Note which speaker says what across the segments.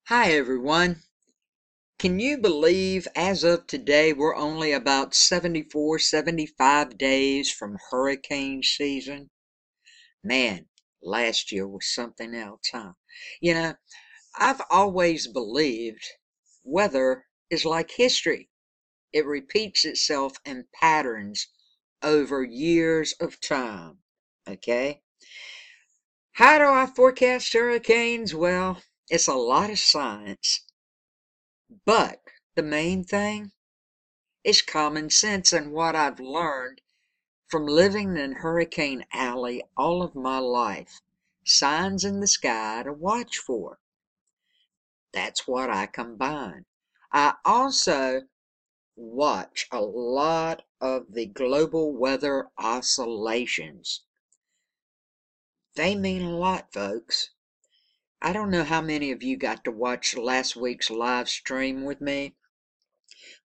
Speaker 1: Hi everyone. Can you believe as of today we're only about 74, 75 days from hurricane season? Man, last year was something else, huh? You know, I've always believed weather is like history. It repeats itself in patterns over years of time. Okay? How do I forecast hurricanes? Well, it's a lot of science, but the main thing, it's common sense and what I've learned from living in Hurricane Alley all of my life. Signs in the sky to watch for. That's what I combine. I also watch a lot of the global weather oscillations. They mean a lot, folks. I don't know how many of you got to watch last week's live stream with me,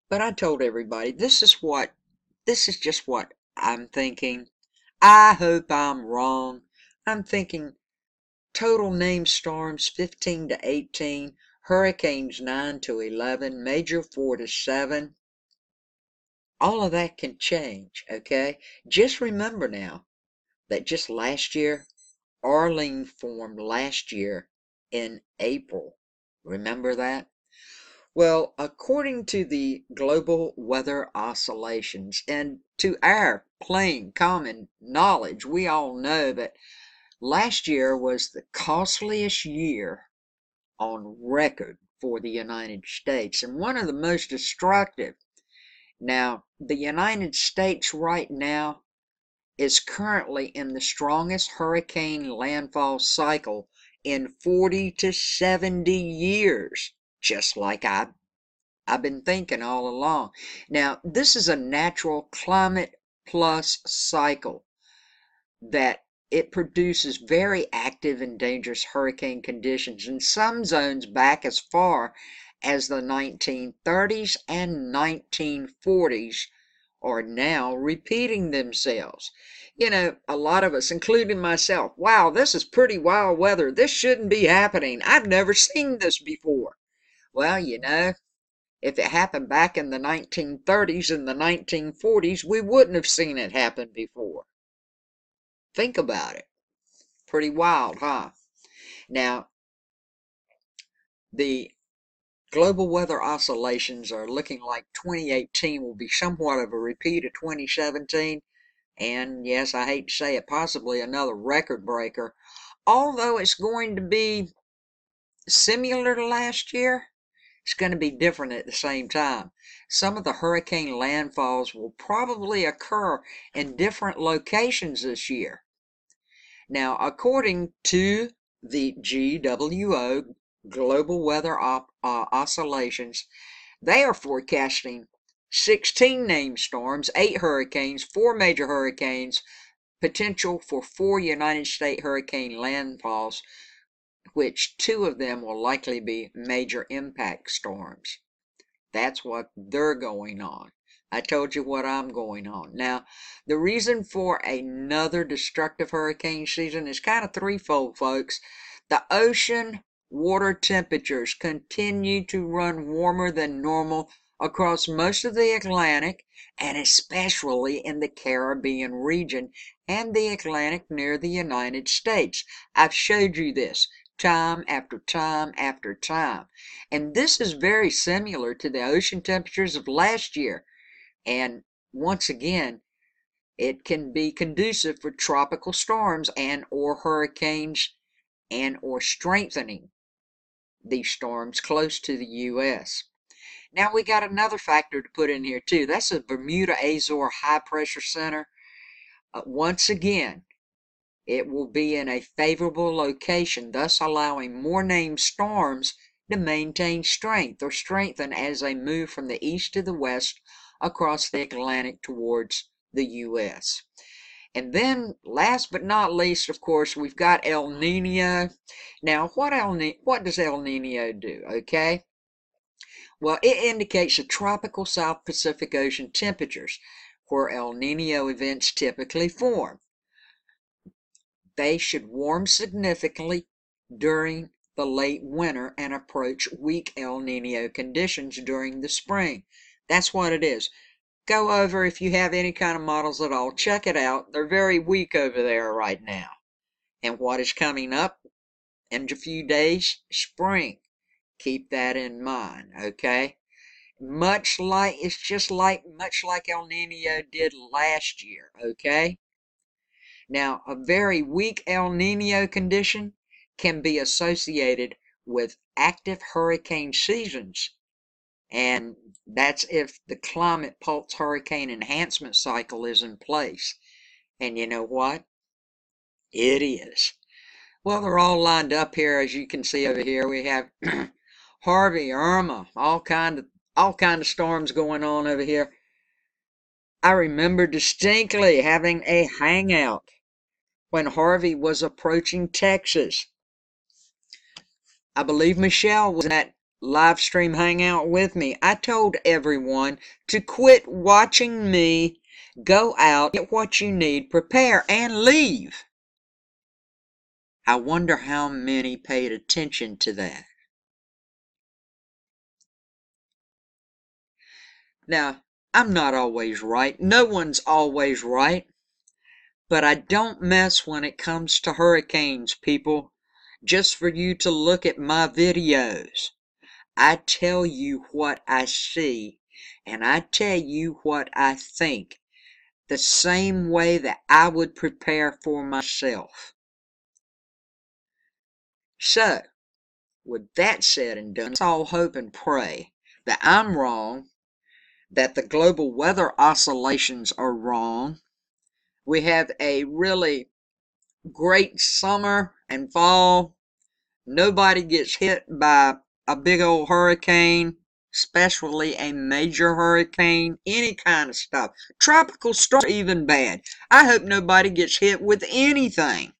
Speaker 1: but I told everybody this is just what I'm thinking. I hope I'm wrong. I'm thinking total named storms 15 to 18, hurricanes 9 to 11, major 4 to 7. All of that can change, okay? Just remember now that just last year, Arlene formed last year in April. Remember that? Well, according to the global weather oscillations and to our plain common knowledge, we all know that last year was the costliest year on record for the United States and one of the most destructive. Now, the United States right now is currently in the strongest hurricane landfall cycle in 40 to 70 years, just like I've been thinking all along. Now, this is a natural climate plus cycle that it produces very active and dangerous hurricane conditions in some zones back as far as the 1930s and 1940s are now repeating themselves. You know, a lot of us, including myself, wow, this is pretty wild weather. This shouldn't be happening. I've never seen this before. Well, you know, if it happened back in the 1930s and the 1940s, we wouldn't have seen it happen before. Think about it. Pretty wild, huh? Now, the global weather oscillations are looking like 2018 will be somewhat of a repeat of 2017. And yes, I hate to say it, possibly another record breaker. Although it's going to be similar to last year, it's going to be different at the same time. Some of the hurricane landfalls will probably occur in different locations this year. Now, according to the GWO, Global Weather Oscillations, they are forecasting 16 named storms, 8 hurricanes, 4 major hurricanes, potential for 4 United States hurricane landfalls, which 2 of them will likely be major impact storms. That's what they're going on. I told you what I'm going on. Now, the reason for another destructive hurricane season is kind of threefold, folks. The ocean water temperatures continue to run warmer than normal across most of the Atlantic and especially in the Caribbean region and the Atlantic near the United States. I've showed you this time after time after time. And this is very similar to the ocean temperatures of last year. And once again, it can be conducive for tropical storms and or hurricanes and or strengthening these storms close to the U.S. Now we got another factor to put in here too. That's the Bermuda Azores High Pressure Center. Once again, it will be in a favorable location, thus allowing more named storms to maintain strength or strengthen as they move from the east to the west across the Atlantic towards the U.S. And then, last but not least, of course, we've got El Nino. Now, what does El Nino do? Okay, well, it indicates the tropical South Pacific Ocean temperatures, where El Nino events typically form. They should warm significantly during the late winter and approach weak El Nino conditions during the spring. That's what it is. Go over, if you have any kind of models at all, check it out. They're very weak over there right now. And what is coming up in a few days? Spring. Keep that in mind, okay? Much like El Nino did last year, okay? Now, a very weak El Nino condition can be associated with active hurricane seasons, and that's if the climate pulse hurricane enhancement cycle is in place. And you know what? It is. Well, they're all lined up here, as you can see over here. We have Harvey, Irma, all kind of storms going on over here. I remember distinctly having a hangout when Harvey was approaching Texas. I believe Michelle was in that live stream hangout with me. I told everyone to quit watching me, go out, get what you need, prepare, and leave. I wonder how many paid attention to that. Now, I'm not always right. No one's always right. But I don't mess when it comes to hurricanes, people. Just for you to look at my videos. I tell you what I see, and I tell you what I think, the same way that I would prepare for myself. So, with that said and done, let's all hope and pray that I'm wrong, that the global weather oscillations are wrong. We have a really great summer and fall. Nobody gets hit by a big old hurricane, especially a major hurricane, any kind of stuff. Tropical storms are even bad. I hope nobody gets hit with anything.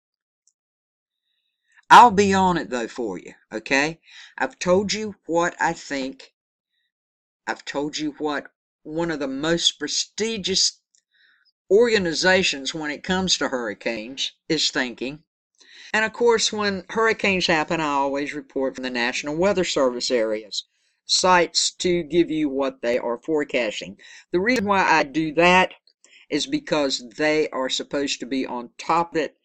Speaker 1: I'll be on it though for you, okay? I've told you what I think. I've told you what one of the most prestigious organizations when it comes to hurricanes is thinking. And of course, when hurricanes happen, I always report from the National Weather Service areas, sites to give you what they are forecasting. The reason why I do that is because they are supposed to be on top of it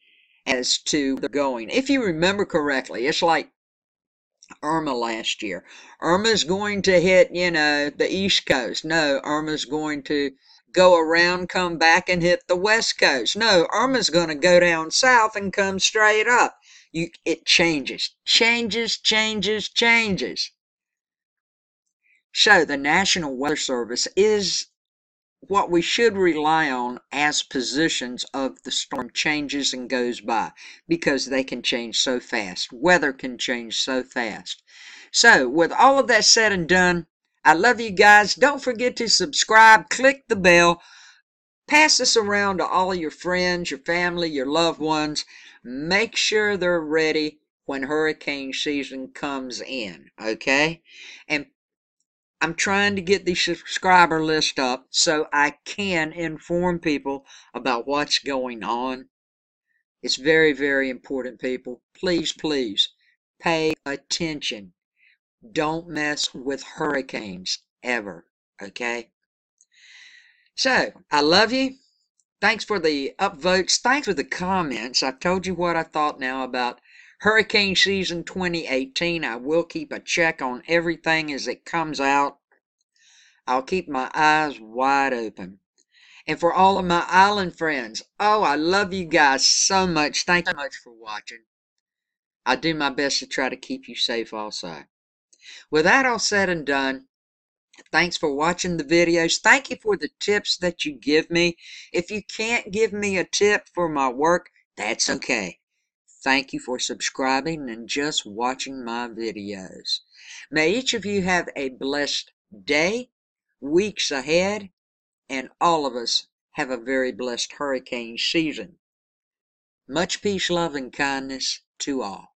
Speaker 1: as to where they're going. If you remember correctly, it's like Irma last year. Irma's going to hit, the East Coast. No, Irma's going to go around, come back, and hit the West Coast. No, Irma's going to go down south and come straight up. It changes. So the National Weather Service is what we should rely on as positions of the storm changes and goes by, because they can change so fast. Weather can change so fast. So with all of that said and done, I love you guys. Don't forget to subscribe, click the bell, pass this around to all your friends, your family, your loved ones. Make sure they're ready when hurricane season comes in, okay? And I'm trying to get the subscriber list up so I can inform people about what's going on. It's very, very important, people. Please, please, pay attention. Don't mess with hurricanes, ever, okay? So, I love you. Thanks for the upvotes. Thanks for the comments. I've told you what I thought now about hurricane season 2018. I will keep a check on everything as it comes out. I'll keep my eyes wide open. And for all of my island friends, oh, I love you guys so much. Thank you so much for watching. I'll do my best to try to keep you safe also. With that all said and done, thanks for watching the videos. Thank you for the tips that you give me. If you can't give me a tip for my work, that's okay. Thank you for subscribing and just watching my videos. May each of you have a blessed day, weeks ahead, and all of us have a very blessed hurricane season. Much peace, love, and kindness to all.